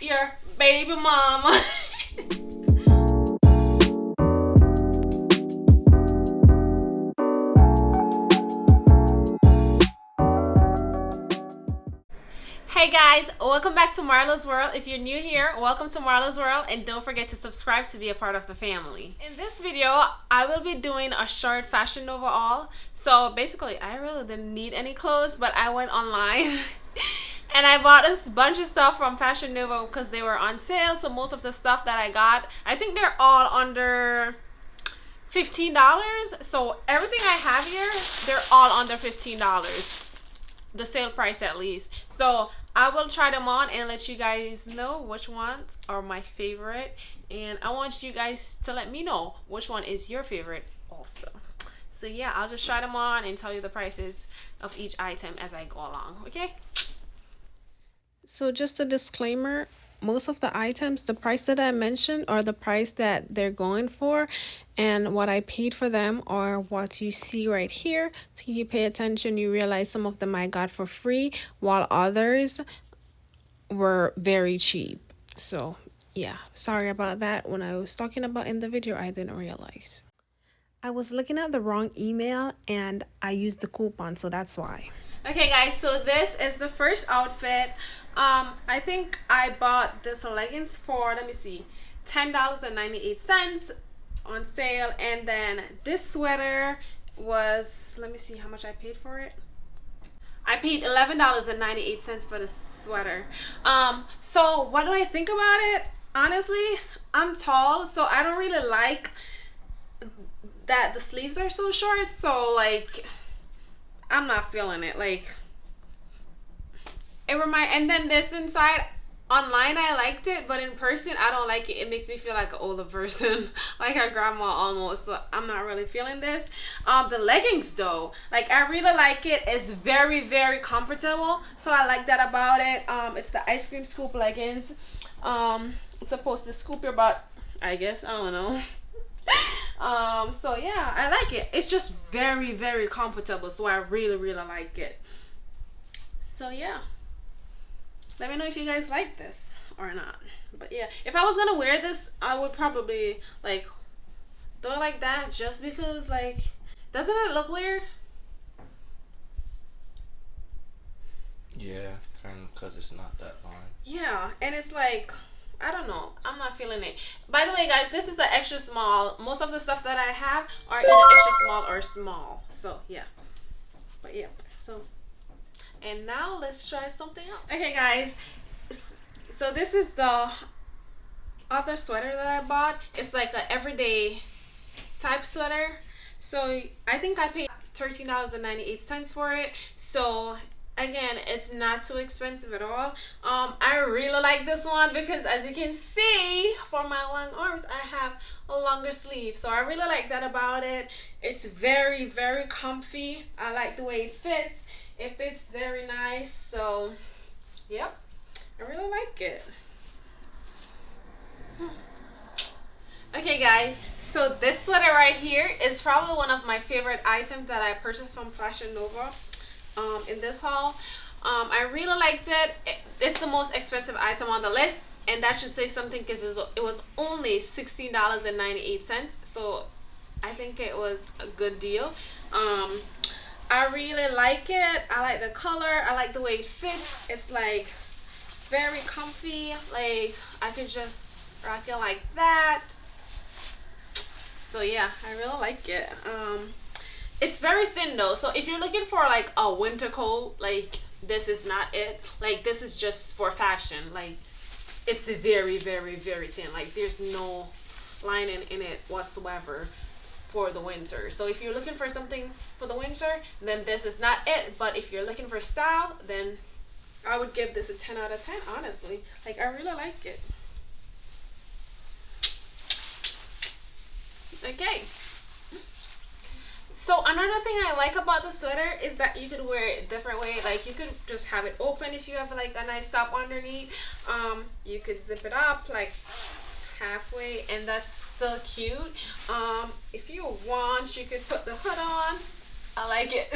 your baby mama. Hey guys, welcome back to Marla's World. If you're new here, welcome to Marla's World, and don't forget to subscribe to be a part of the family. In this video, I will be doing a short Fashion Nova haul. So basically, I really didn't need any clothes, but I went online and I bought a bunch of stuff from Fashion Nova because they were on sale. So most of the stuff that I got, I think they're all under $15. So everything I have here, they're all under $15. The sale price at least. So I will try them on and let you guys know which ones are my favorite, and I want you guys to let me know which one is your favorite also. So yeah, I'll just try them on and tell you the prices of each item as I go along. Okay, so just a disclaimer, most of the items, the price that I mentioned are the price that they're going for, and what I paid for them are what you see right here. So if you pay attention, you realize some of them I got for free while others were very cheap. So yeah, sorry about that. When I was talking about in the video, I didn't realize I was looking at the wrong email and I used the coupon, so that's why. Okay guys, so this is the first outfit. I think I bought this leggings for, let me see, $10.98 on sale, and then this sweater was, let me see how much I paid for it. I paid $11.98 for the sweater. So what do I think about it? Honestly, I'm tall, so I don't really like that the sleeves are so short. So like, I'm not feeling it. Like, it and then this inside, online I liked it, but in person I don't like it. It makes me feel like an older person, like her grandma almost. So I'm not really feeling this. The leggings though, like I really like it. It's very, very comfortable, so I like that about it. It's the ice cream scoop leggings. It's supposed to scoop your butt, I guess. I don't know. So yeah, I like it. It's just very, very comfortable, so I really, really like it. So yeah, let me know if you guys like this or not. But yeah, if I was gonna wear this, I would probably like do it like that, just because, like, doesn't it look weird? Yeah, kind of, because it's not that long. Yeah, and it's like, I don't know, I'm not feeling it. By the way guys, this is the extra small. Most of the stuff that I have are either extra small or small. So yeah, but yeah, so, and now let's try something else. Okay guys, so this is the other sweater that I bought. It's like an everyday type sweater. So I think I paid $13.98 for it. So again, it's not too expensive at all. I really like this one because, as you can see, for my long arms I have a longer sleeve, so I really like that about it. It's very, very comfy. I like the way it fits. It fits very nice. So yep, I really like it. Okay guys, so this sweater right here is probably one of my favorite items that I purchased from Fashion Nova in this haul. I really liked it. It's the most expensive item on the list, and that should say something because it was only $16.98. So I think it was a good deal. I really like it. I like the color. I like the way it fits. It's like very comfy. Like, I could just rock it like that. So yeah, I really like it. It's very thin though, so if you're looking for like a winter coat, like, this is not it. Like, this is just for fashion. Like, it's very, very, very thin. Like, there's no lining in it whatsoever for the winter. So if you're looking for something for the winter, then this is not it. But if you're looking for style, then I would give this a 10 out of 10, honestly. Like, I really like it. Okay, so another thing I like about the sweater is that you could wear it different way. Like, you could just have it open if you have like a nice top underneath. You could zip it up like halfway, and that's still cute. If you want, you could put the hood on. I like it.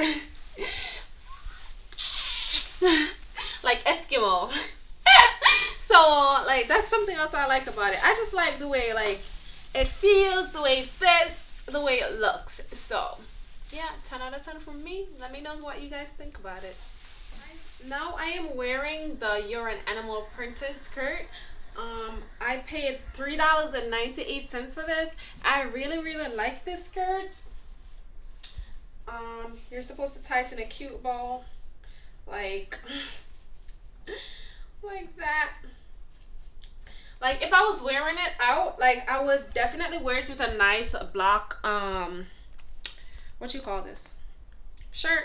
like Eskimo. So like that's something else I like about it. I just like the way like it feels, the way it fits, the way it looks. So yeah, 10 out of 10 from me. Let me know what you guys think about it. Now I am wearing the You're an Animal printed skirt. I paid $3.98 for this. I really like this skirt. You're supposed to tie it in a cute bow, like like that. Like if I was wearing it out, like I would definitely wear it with a nice black what you call this, shirt,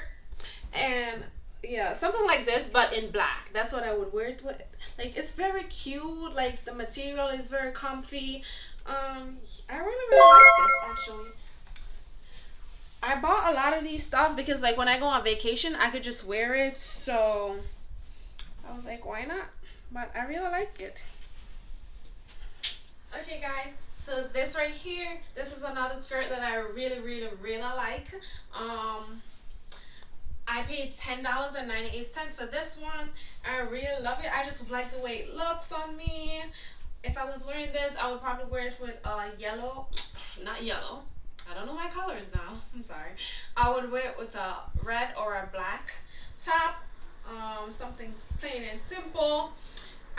and yeah, something like this but in black. That's what I would wear it with. Like it's very cute, like the material is very comfy. I really like this actually. I bought a lot of these stuff because like when I go on vacation I could just wear it, so I was like, why not? But I really like it. Okay guys, so this right here, this is another skirt that I really like. I paid $10.98 for this one. I really love it. I just like the way it looks on me. If I was wearing this, I would probably wear it with yellow, not yellow, I don't know my colors now, I'm sorry. I would wear it with a red or a black top, something plain and simple.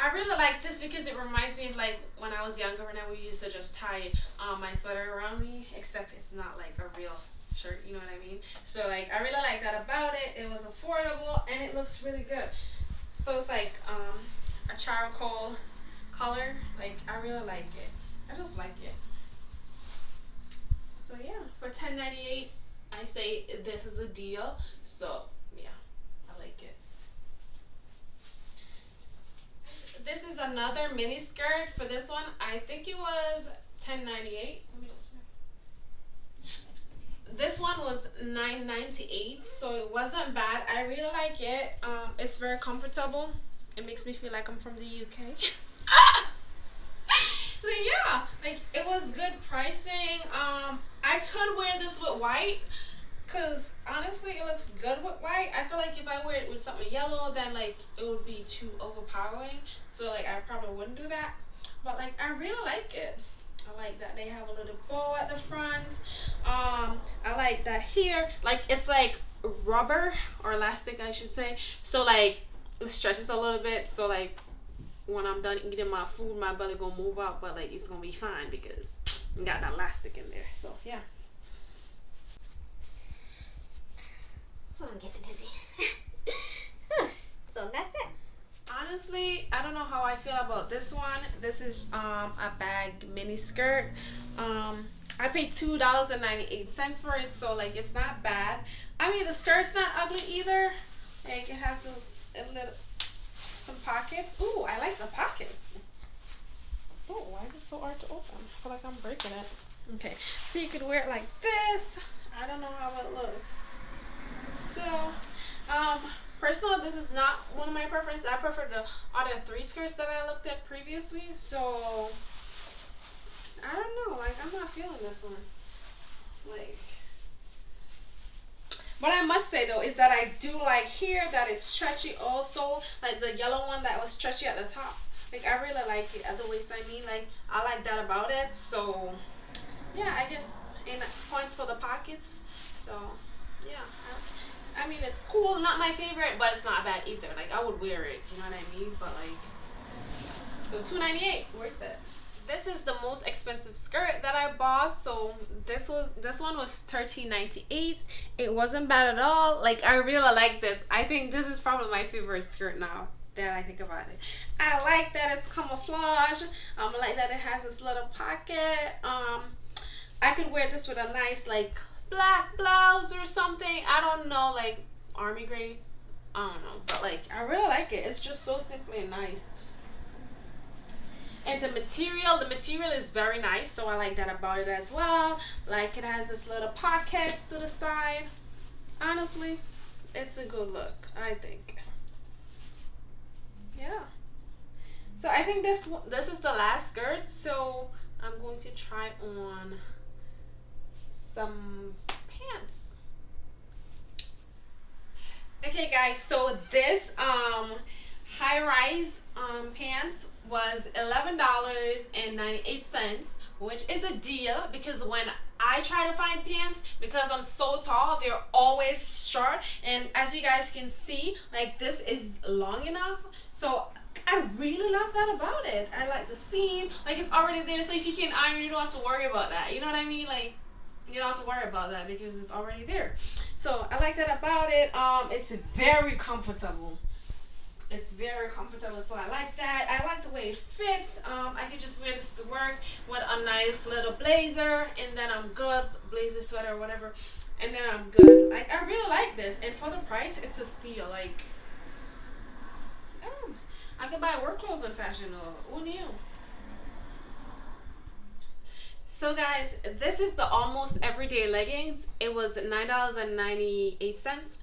I really like this because it reminds me of like when I was younger and we used to just tie my sweater around me, except it's not like a real shirt, you know what I mean? So like I really like that about it. It was affordable and it looks really good. So it's like a charcoal color. Like I really like it. I just like it. So yeah, for $10.98, I say this is a deal. So yeah, I like it. This is another mini skirt. For this one, I think it was $10.98. Let me just. This one was $9.98, so it wasn't bad. I really like it. It's very comfortable. It makes me feel like I'm from the UK. So yeah, like it was good pricing. I could wear this with white, cause honestly it looks good with white. I feel like if I wear it with something yellow, then like it would be too overpowering. So like I probably wouldn't do that. But like I really like it. I like that they have a little bow at the front. I like that here. Like it's like rubber or elastic, I should say. So like it stretches a little bit. So like when I'm done eating my food, my belly gonna move out, but like it's gonna be fine because we got that elastic in there. So yeah. Oh, I'm getting dizzy. So that's it. Honestly, I don't know how I feel about this one. This is a bag mini skirt. I paid $2.98 for it, so like it's not bad. I mean the skirt's not ugly either. Like it has those some pockets. Ooh, I like the pockets. Oh, why is it so hard to open? I feel like I'm breaking it. Okay, so you could wear it like this. I don't know how it looks. So, personally, this is not one of my preferences. I prefer the other three skirts that I looked at previously. So, I don't know. Like, I'm not feeling this one. Like, what I must say though is that I do like here that it's stretchy also. Like the yellow one that was stretchy at the top. Like, I really like it at the waist. I mean, like, I like that about it. So, yeah, I guess in points for the pockets. So, yeah. I mean, it's cool. Not my favorite, but it's not bad either. Like, I would wear it. You know what I mean? But, like, so $2.98. Worth it. This is the most expensive skirt that I bought. So, this one was $13.98. It wasn't bad at all. Like, I really like this. I think this is probably my favorite skirt now that I think about it. I like that it's camouflage. I like that it has this little pocket. I could wear this with a nice like black blouse or something. I don't know, like army gray. I don't know, but like I really like it. It's just so simply nice. And the material is very nice, so I like that about it as well. Like it has this little pockets to the side. Honestly, it's a good look, I think. Yeah. So I think this is the last skirt. So I'm going to try on some pants. Okay, guys. So this high rise pants was $11.98, which is a deal because when I try to find pants, because I'm so tall, they're always short. And as you guys can see, like this is long enough. So I really love that about it. I like the seam, like it's already there. So if you can iron, you don't have to worry about that. You know what I mean? Like you don't have to worry about that because it's already there. So I like that about it. It's very comfortable. It's very comfortable, so I like that. I like the way it fits. I could just wear this to work with a nice little blazer, and then I'm good. Blazer, sweater, whatever, and then I'm good. Like I really like this, and for the price, it's a steal. Like, oh, I could buy work clothes on Fashion Nova. Who knew? So guys, this is the almost everyday leggings. It was $9.98.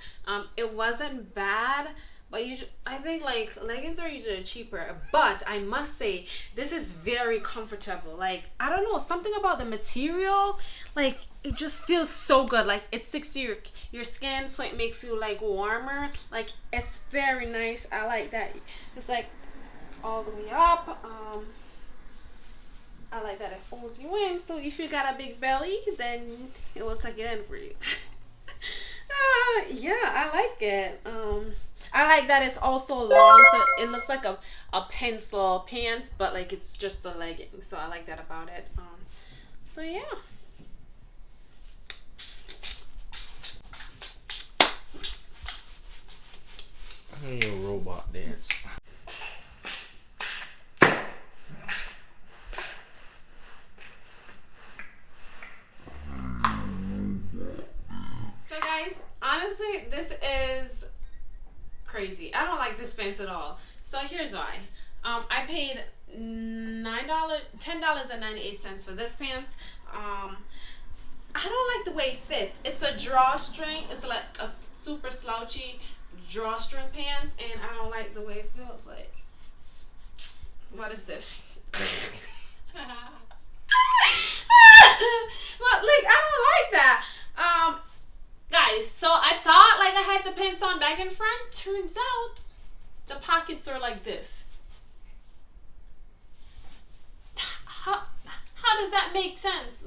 It wasn't bad. But I think like leggings are usually cheaper, but I must say this is very comfortable. Like I don't know, something about the material, like it just feels so good. Like it sticks to your skin, so it makes you like warmer. Like it's very nice. I like that. It's like all the way up. I like that it folds you in. So if you got a big belly, then it will tuck it in for you. Yeah, I like it. I like that it's also long, so it looks like a pencil pants, but like it's just a legging. So I like that about it. So yeah. I need a robot dance. So guys, honestly, this is crazy. I don't like this pants at all. So here's why. I paid $10.98 for this pants. I don't like the way it fits. It's a drawstring. It's like a super slouchy drawstring pants, and I don't like the way it feels. Like, what is this? But like, I don't like that. Guys, so I thought like I had the pants on back in front. Turns out the pockets are like this. How does that make sense?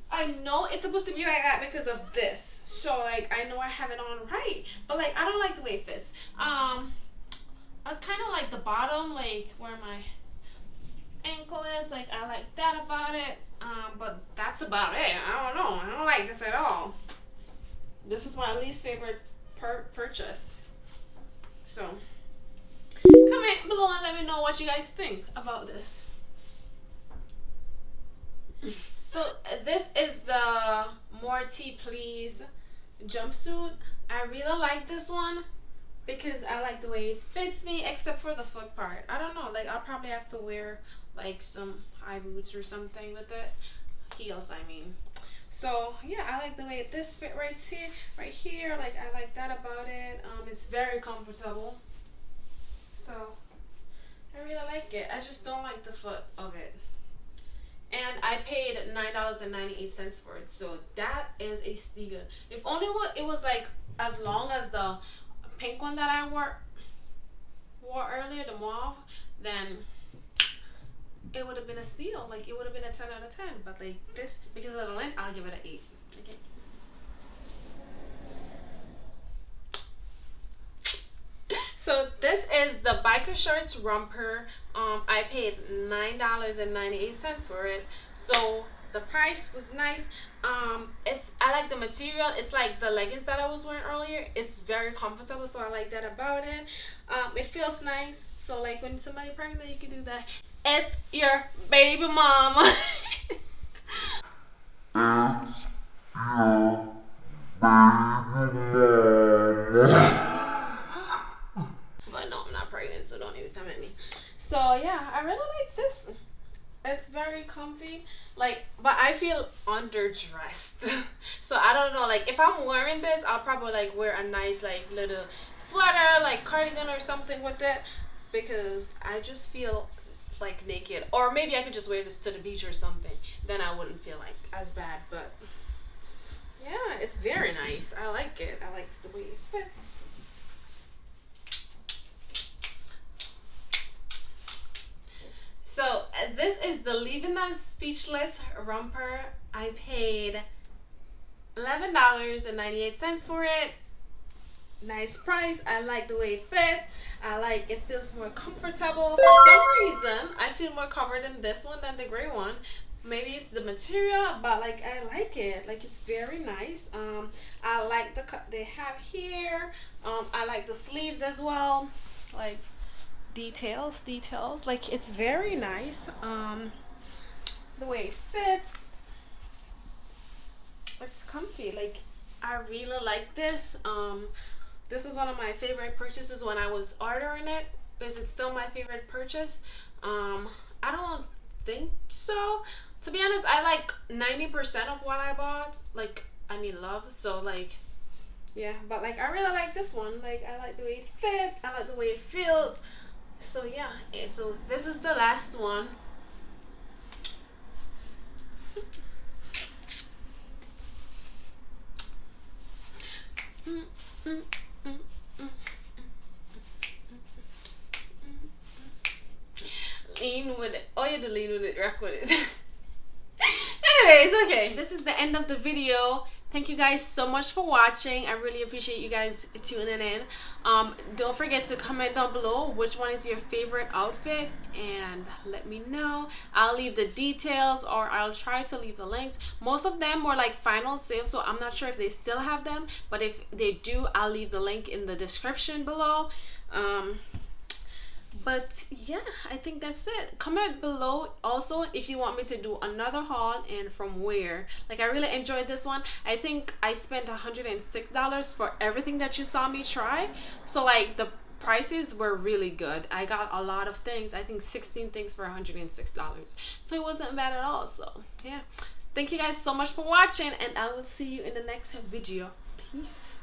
I know it's supposed to be like that because of this. So like I know I have it on right, but like I don't like the way it fits. I kind of like the bottom, like where my ankle is. Like I like that about it. But that's about it. I don't know. I don't like this at all. This is my least favorite purchase. So comment below and let me know what you guys think about this. So this is the More Tea Please jumpsuit. I really like this one because I like the way it fits me, except for the foot part. I don't know, like I'll probably have to wear like some high boots or something with it. Heels, I mean. So yeah, I like the way this fit right here. Like I like that about it. It's very comfortable. So I really like it. I just don't like the foot of it. And I paid $9.98 for it. So that is a steal. If only it was like as long as the pink one that I wore earlier, the mauve, then it would have been a steal. Like it would have been a 10 out of 10. But like this, because of the length, I'll give it an 8. Okay. So this is the biker shorts romper. I paid $9.98 for it. So the price was nice. I like the material. It's like the leggings that I was wearing earlier. It's very comfortable, so I like that about it. It feels nice. So like when somebody's pregnant, you can do that. It's your baby mama. But no, I'm not pregnant, so don't even come at me. So yeah, I really like this. It's very comfy. Like, but I feel underdressed. So I don't know, like if I'm wearing this, I'll probably like wear a nice like little sweater, like cardigan or something with it, because I just feel like naked. Or maybe I could just wear this to the beach or something. Then I wouldn't feel like as bad. But Yeah, it's very nice. I like it. I like the way it fits. So this is the Leaving Them Speechless romper. I paid $11.98 for it. Nice price. I like the way it fit. I like it feels more comfortable. For some reason, I feel more covered in this one than the gray one. Maybe it's the material, but like I like it. Like it's very nice. I like the cut they have here. I like the sleeves as well. Like details. Like it's very nice. The way it fits. It's comfy. Like I really like this. This is one of my favorite purchases when I was ordering it. Is it still my favorite purchase? I don't think so. To be honest, I like 90% of what I bought. Like, I mean, love. So, like, yeah. But, like, I really like this one. Like, I like the way it fits. I like the way it feels. So, yeah. So, this is the last one. Lean with it. Oh, you have to lean with it, rock with it. Anyways, okay. This is the end of the video. Thank you guys so much for watching. I really appreciate you guys tuning in. Don't forget to comment down below which one is your favorite outfit and let me know. I'll leave the details or I'll try to leave the links. Most of them were like final sale, so I'm not sure if they still have them, but if they do, I'll leave the link in the description below. But yeah, I think that's it. Comment below also if you want me to do another haul and from where. Like I really enjoyed this one. I think I spent $106 for everything that you saw me try. So like the prices were really good. I got a lot of things. I think 16 things for $106. So it wasn't bad at all. So yeah. Thank you guys so much for watching and I will see you in the next video. Peace.